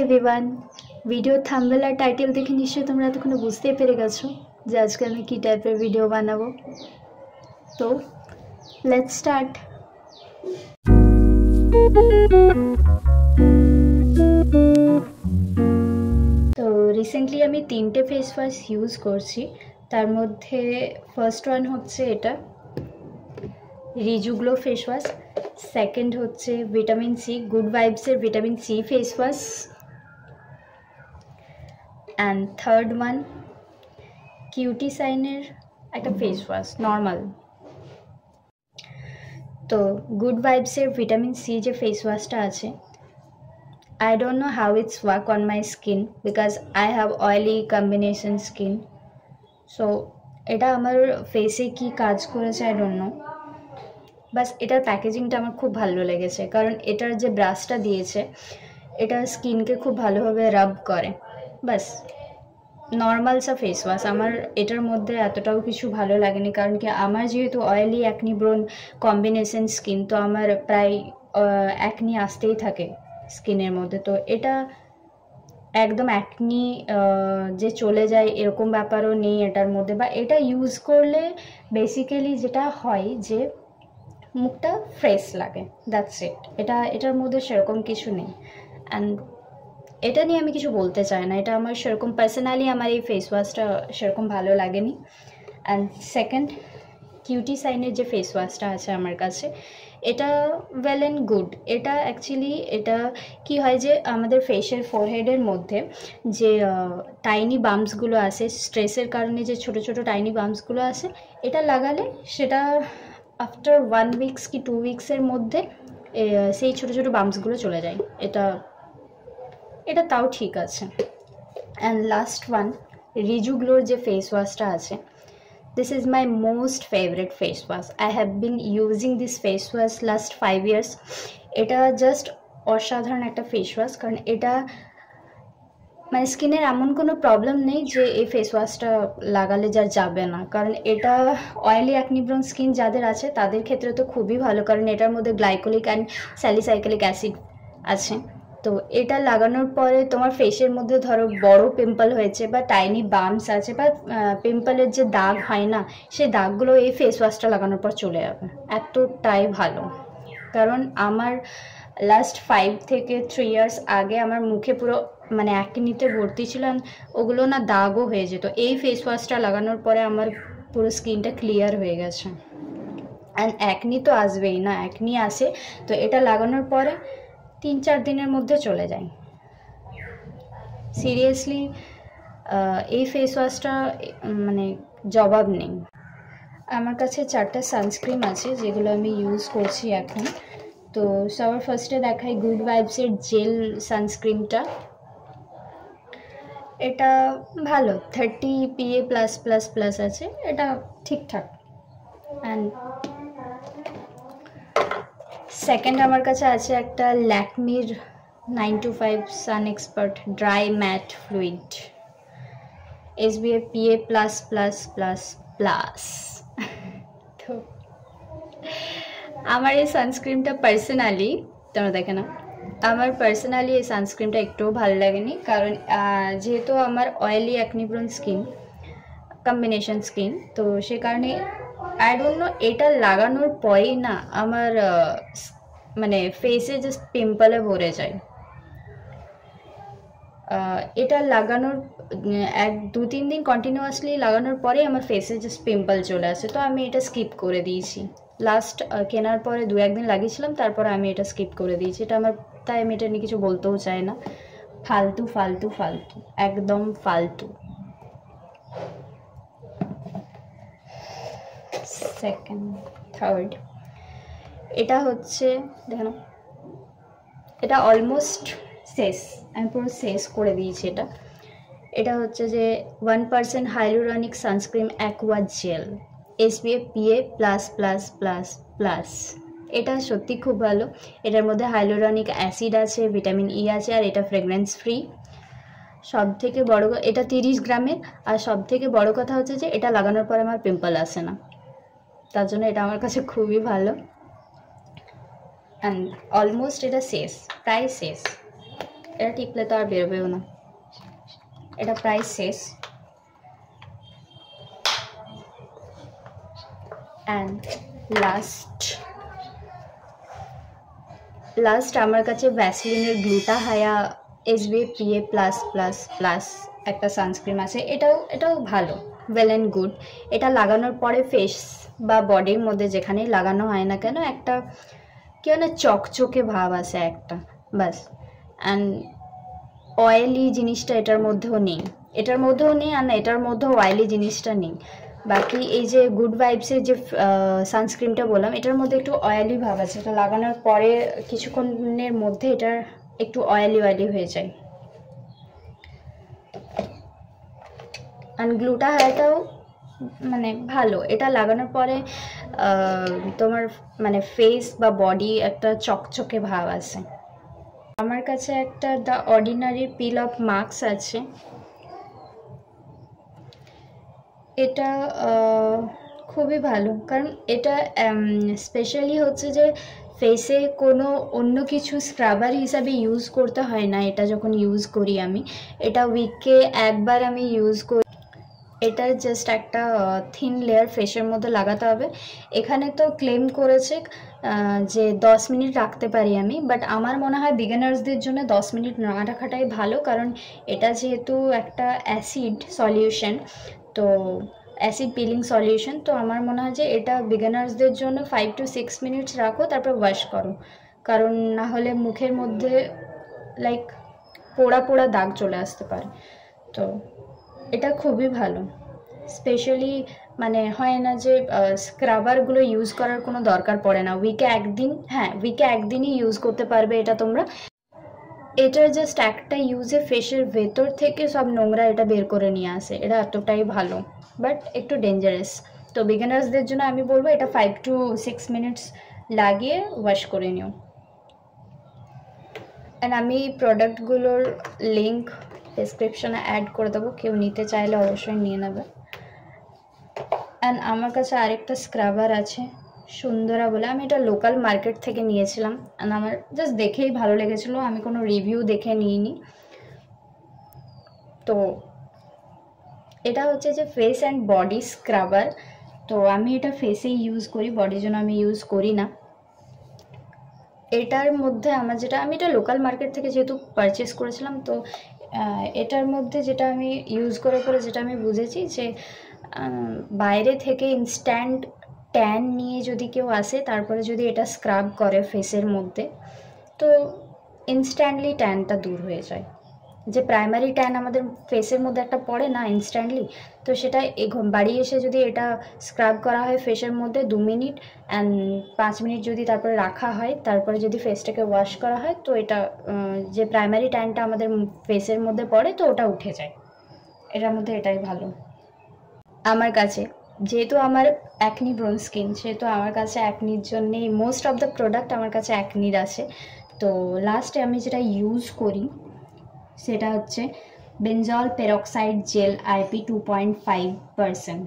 Everyone, video thumbnail আর title দেখে নিশ্চয়ই তোমরা এতক্ষণ বুঝতেই পেরে গেছো যে আজকে আমি কী টাইপের ভিডিও বানাবো। তো লেটস স্টার্ট। তো রিসেন্টলি আমি 3টে ফেস ওয়াশ ইউজ করছি। তার মধ্যে ফার্স্ট ওয়ান হচ্ছে এটা Reju glow face wash, second হচ্ছে ভিটামিন সি গুড ভাইবসের vitamin C face wash, and third one কিউটি সাইনের একটা ফেস ওয়াশ নর্মাল। তো গুড ভাইবসের ভিটামিন সি যে ফেস ওয়াশটা আছে, I don't know how it's work on my skin because I have oily combination skin. So এটা আমার ফেসে কি কাজ করেছে I don't know. বাস এটার প্যাকেজিংটা আমার খুব ভালো লেগেছে, কারণ এটার যে ব্রাশটা দিয়েছে এটা স্কিনকে খুব ভালোভাবে রাব করে। বাস নর্মাল সা ফেস ওয়াশ, আমার এটার মধ্যে এতটাও কিছু ভালো লাগেনি, কারণ কি আমার যেহেতু অয়েলি অ্যাকনি ব্রোন কম্বিনেশন স্কিন, তো আমার প্রায় অ্যাকনি আসতেই থাকে স্কিনের মধ্যে। তো এটা একদম অ্যাকনি যে চলে যায় এরকম ব্যাপারও নেই এটার মধ্যে, বা এটা ইউজ করলে বেসিক্যালি যেটা হয় যে মুখটা ফ্রেশ লাগে, দ্যাটস ইট। এটার মধ্যে সেরকম কিছু নেই, অ্যান্ড এটা নিয়ে আমি কিছু বলতে চাই না। এটা আমার সেরকম পার্সোনালি আমার এই ফেস ওয়াশটা সেরকম ভালো লাগেনি। অ্যান্ড সেকেন্ড কিউটি সাইনের যে ফেস ওয়াশটা আছে আমার কাছে, এটা ওয়েল অ্যান্ড গুড। এটা অ্যাকচুয়ালি এটা কি হয় যে আমাদের ফেসের ফোরহেডের মধ্যে যে টাইনি বাম্পসগুলো আসে, স্ট্রেসের কারণে যে ছোট ছোট টাইনি বাম্পসগুলো আসে, এটা লাগালে সেটা আফটার 1 উইকস কি 2 উইক্সের মধ্যে সেই ছোট ছোট বাম্পসগুলো চলে যায়। এটা তাও ঠিক আছে। অ্যান্ড লাস্ট ওয়ান রিজু গ্লোর যে ফেস ওয়াশটা আছে, this is my most favorite face wash. I have been using this face wash last 5 years. এটা জাস্ট অসাধারণ একটা ফেস ওয়াশ, কারণ এটা মানে স্কিনের এমন কোনো প্রবলেম নেই যে এই ফেস ওয়াশটা লাগালে যা যাবে না, কারণ এটা অয়েলি অ্যাকনি ব্রোন স্কিন যাদের আছে তাদের ক্ষেত্রে তো খুবই ভালো, কারণ এটার মধ্যে গ্লাইকোলিক অ্যান্ড স্যালিসাইক্লিক অ্যাসিড আছে। তো এটা লাগানোর পরে তোমার ফেসের মধ্যে ধরো বড় পিম্পল হয়েছে বা টাইনি বাম্পস আছে বা পিম্পলের যে দাগ হয় না, সেই দাগগুলো এই ফেস ওয়াশটা লাগানোর পর চলে যাবে। এতটাই ভালো, কারণ আমার লাস্ট 5 থেকে 3 ইয়ার্স আগে আমার মুখে পুরো মানে অ্যাকনিতে ভর্তি ছিল, ওগুলো না দাগও হয়ে যেত। এই ফেস ওয়াশটা লাগানোর পরে আমার পুরো স্কিনটা ক্লিয়ার হয়ে গেছে। অ্যান্ড অ্যাকনি তো আসবেই না, অ্যাকনি আসে তো এটা লাগানোর পরে 3-4 দিনের মধ্যে চলে যায়। সিরিয়াসলি এই ফেস ওয়াশটা মানে জবাব নেই। আমার কাছে 4টা সানস্ক্রিন আছে যেগুলো আমি ইউজ করছি এখন। তো সবার ফার্স্টে দেখাই গুড ভাইবসের জেল সানস্ক্রিনটা। এটা ভালো, 30 PA+++ আছে, এটা ঠিকঠাক। অ্যান্ড সেকেন্ড আমার কাছে আছে একটা ল্যাকমির 925 sun expert dry matte fluid SPF PA++++। তো আমার এই সানস্ক্রিনটা পার্সোনালি তোমরা দেখে না, আমার পার্সোনালি এই সানস্ক্রিনটা একটুও ভালো লাগেনি, কারণ যেহেতু আমার oily acne prone skin combination skin, তো সে কারণে আই ডোন্ট নো এটা লাগানোর পরেই না আমার মানে ফেসে জাস্ট পিম্পলে ভরে যায়। এটা লাগানোর 1-2-3 দিন কন্টিনিউয়াসলি লাগানোর পরে আমার ফেসে জাস্ট পিম্পল চলে আসে, তো আমি এটা স্কিপ করে দিয়েছি। লাস্ট কেনার পরে 2-1 দিন লাগিয়েছিলাম, তারপর আমি এটা স্কিপ করে দিয়েছি। এটা আমার, তাই আমি এটা নিয়ে কিছু বলতেও চাই না। ফালতু ফালতু ফালতু, একদম ফালতু। সেকেন্ড থার্ড এটা হচ্ছে দেখো, এটা অলমোস্ট শেষ, আমি পুরো শেষ করে দিয়েছি। এটা হচ্ছে যে 1% hyaluronic sunscreen aqua gel SPF PA++++। এটা সত্যি খুব ভালো। এটার মধ্যে হাইলুরনিক অ্যাসিড আছে, ভিটামিন ই আছে, আর এটা ফ্রেগরেন্স ফ্রি। সব থেকে বড়, এটা 30 গ্রামের। আর সব থেকে বড় কথা হচ্ছে যে এটা লাগানোর পর আমার পিম্পল আসে না, তার জন্য এটা আমার কাছে খুবই ভালো। অ্যান্ড অলমোস্ট এটা শেষ, প্রায় শেষ। এটা টিপলে তো আর বেরোবেও না। এটা প্রায় শেষ। অ্যান্ড লাস্ট আমার কাছে ভ্যাসলিনের গ্লুটাহায়া SPF PA+++ একটা সানস্ক্রিন আছে। এটাও ভালো, ওয়েল অ্যান্ড গুড। এটা লাগানোর পরে ফেস বা বডির মধ্যে যেখানেই লাগানো হয় না কেন একটা কি না চকচকে ভাব আসে একটা, বাস। অ্যান্ড অয়েলি জিনিসটা এটার মধ্যেও নেই, আর না এটার মধ্যেও অয়েলি জিনিসটা নেই। বাকি এই যে গুড ভাইবসের যে সানস্ক্রিনটা বললাম, এটার মধ্যে একটু অয়েলি ভাব আছে। এটা লাগানোর পরে কিছুক্ষণের মধ্যে এটা একটু অয়েলি হয়ে যায়। আর গ্লুটাহায়াটাও মানে ভালো, এটা লাগানোর পরে তোমার মানে ফেস বা বডি একটা চকচকে ভাব আছে। আমার কাছে একটা the ordinary pin of mask আছে। এটা খুবই ভালো, কারণ এটা স্পেশালি হচ্ছে যে ফেসে কোনো অন্য কিছু স্ক্রাবার হিসাবে ইউজ করতে হয় না। এটা যখন ইউজ করি আমি, এটা উইকে একবার আমি ইউজ করি। এটা জাস্ট একটা থিন লেয়ার ফেসের মধ্যে লাগাতে হবে। এখানে তো ক্লেম করেছে যে 10 মিনিট রাখতে পারি আমি, বাট আমার মনে হয় বিগিনার্সদের জন্য 10 মিনিট না রাখাটাই ভালো, কারণ এটা যেহেতু একটা অ্যাসিড সলিউশন, তো অ্যাসিড পিলিং সলিউশন, তো আমার মনে হয় যে এটা বিগিনার্সদের জন্য 5 to 6 মিনিটস রাখো, তারপর ওয়াশ করো, কারণ না হলে মুখের মধ্যে লাইক পোড়া পোড়া দাগ চলে আসতে পারে। তো এটা খুবই ভালো। স্পেশালি মানে হয় না যে স্ক্রাবারগুলো ইউজ করার কোনো দরকার পড়ে না, উইকে একদিনই ইউজ করতে পারবে এটা তোমরা। এটার জাস্ট একটা ইউজে ফেসের ভেতর থেকে সব নোংরা এটা বের করে নিয়ে আসে। এটা এতটাই ভালো, বাট একটু ডেঞ্জারাস। তো বিগিনার্সদের জন্য আমি বলবো এটা 5 to 6 মিনিটস লাগিয়ে ওয়াশ করে নিও। অ্যান্ড আমি প্রোডাক্টগুলোর লিঙ্ক ডেসক্রিপশনে অ্যাড করে দেবো, কেউ নিতে চাইলে অবশ্যই নিয়ে নেবে। অ্যান্ড আমার কাছে আরেকটা স্ক্রাবার আছে সুন্দরা বলে, আমি এটা লোকাল মার্কেট থেকে নিয়েছিলাম। অ্যান্ড আমার জাস্ট দেখেই ভালো লেগেছিলো, আমি কোনো রিভিউ দেখে নিইনি। তো এটা হচ্ছে যে ফেস অ্যান্ড বডি স্ক্রাবার। তো আমি এটা ফেসেই ইউজ করি, বডির জন্য আমি ইউজ করি না। এটার মধ্যে আমি এটা লোকাল মার্কেট থেকে যেহেতু পারচেস করেছিলাম, তো এটার মধ্যে যেটা আমি ইউজ করার পরে যেটা আমি বুঝেছি যে বাইরে থেকে ইনস্ট্যান্ট ট্যান নিয়ে যদি কেউ আসে, তারপরে যদি এটা স্ক্রাব করে ফেসের মধ্যে, তো ইনস্ট্যান্টলি ট্যানটা দূর হয়ে যায়। যে প্রাইমারি ট্যান আমাদের ফেসের মধ্যে একটা পড়ে না ইনস্ট্যান্টলি, তো সেটা বাড়ি এসে যদি এটা স্ক্রাব করা হয় ফেসের মধ্যে 2 মিনিট অ্যান্ড 5 মিনিট যদি তারপরে রাখা হয়, তারপরে যদি ফেসটাকে ওয়াশ করা হয়, তো এটা যে প্রাইমারি ট্যানটা আমাদের ফেসের মধ্যে পড়ে, তো ওটা উঠে যায়। এটার মধ্যে এটাই ভালো আমার কাছে। যেহেতু আমার অ্যাকনি ব্রোন স্কিন, সেহেতু আমার কাছে অ্যাকনির জন্যেই মোস্ট অফ দ্য প্রোডাক্ট আমার কাছে অ্যাকনির আছে। তো লাস্টে আমি যেটা ইউজ করি সেটা হচ্ছে benzoyl peroxide gel IP 2.5%।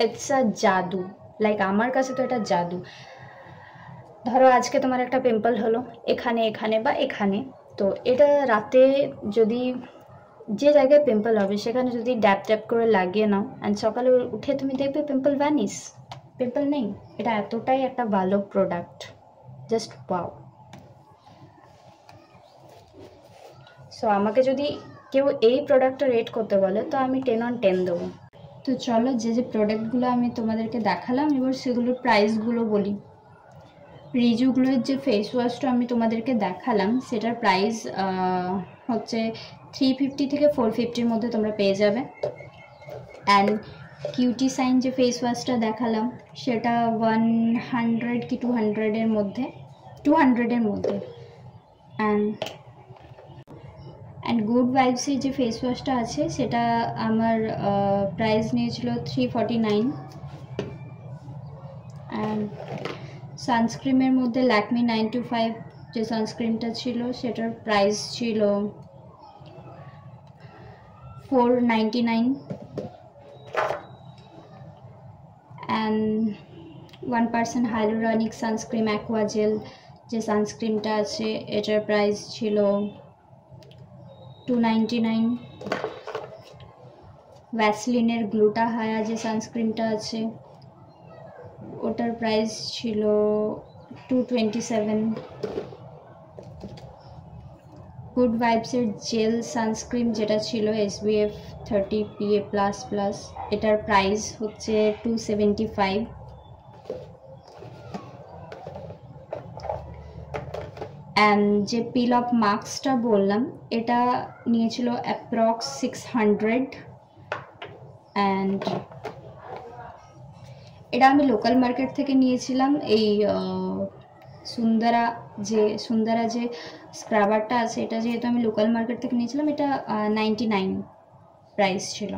It's a জাদু, লাইক আমার কাছে তো এটা জাদু। ধরো আজকে তোমার একটা পিম্পল হলো এখানে বা এখানে, তো এটা রাতে যদি যে জায়গায় পিম্পল হবে সেখানে যদি ড্যাপ ট্যাপ করে লাগিয়ে নাও, অ্যান্ড সকালে উঠে তুমি দেখবে পিম্পল পিম্পল নেই। এটা এতটাই একটা ভালো প্রোডাক্ট, জাস্ট ওয়াও। সো আমাকে যদি কেউ এই প্রোডাক্টটা রেট করতে বলে, তো আমি 10 on 10 দেবো। তো চলো, যে প্রোডাক্টগুলো আমি তোমাদেরকে দেখালাম, এবার সেগুলোর প্রাইসগুলো বলি। রিজুগ্লোর যে ফেস ওয়াশটা আমি তোমাদেরকে দেখালাম, সেটার প্রাইস হচ্ছে 350 থেকে 450-র মধ্যে তোমরা পেয়ে যাবে। অ্যান্ড কিউটি সাইন যে ফেস ওয়াশটা দেখালাম, সেটা 100 কি 200-এর মধ্যে, 200-এর মধ্যে। অ্যান্ড গুড ভাইবসের যে ফেস ওয়াশটা আছে, সেটা আমার প্রাইস নিয়েছিল 349। অ্যান্ড সানস্ক্রিমের মধ্যে ল্যাকমি 925 যে সানস্ক্রিনটা ছিল, সেটার প্রাইস ছিল 499। And 1% hyaluronic sunscreen aqua gel যে সানস্ক্রিনটা আছে এটার প্রাইস ছিল 299। ভ্যাসলিনের গ্লুটা হায়া যে সানস্ক্রিনটা আছে ওটার প্রাইস ছিল 227। গুড ভাইবসের জেল সানস্ক্রিন যেটা ছিল SPF 30 PA++, এটার প্রাইস হচ্ছে 275। অ্যান্ড যে পিল অফ মাস্কটা বললাম এটা নিয়েছিল অ্যাপ্রক্স 600। অ্যান্ড এটা আমি লোকাল মার্কেট থেকে নিয়েছিলাম। এই সুন্দরা যে স্ক্রাবারটা আছে এটা যেহেতু আমি লোকাল মার্কেট থেকে নিয়েছিলাম, এটা 99 প্রাইস ছিল।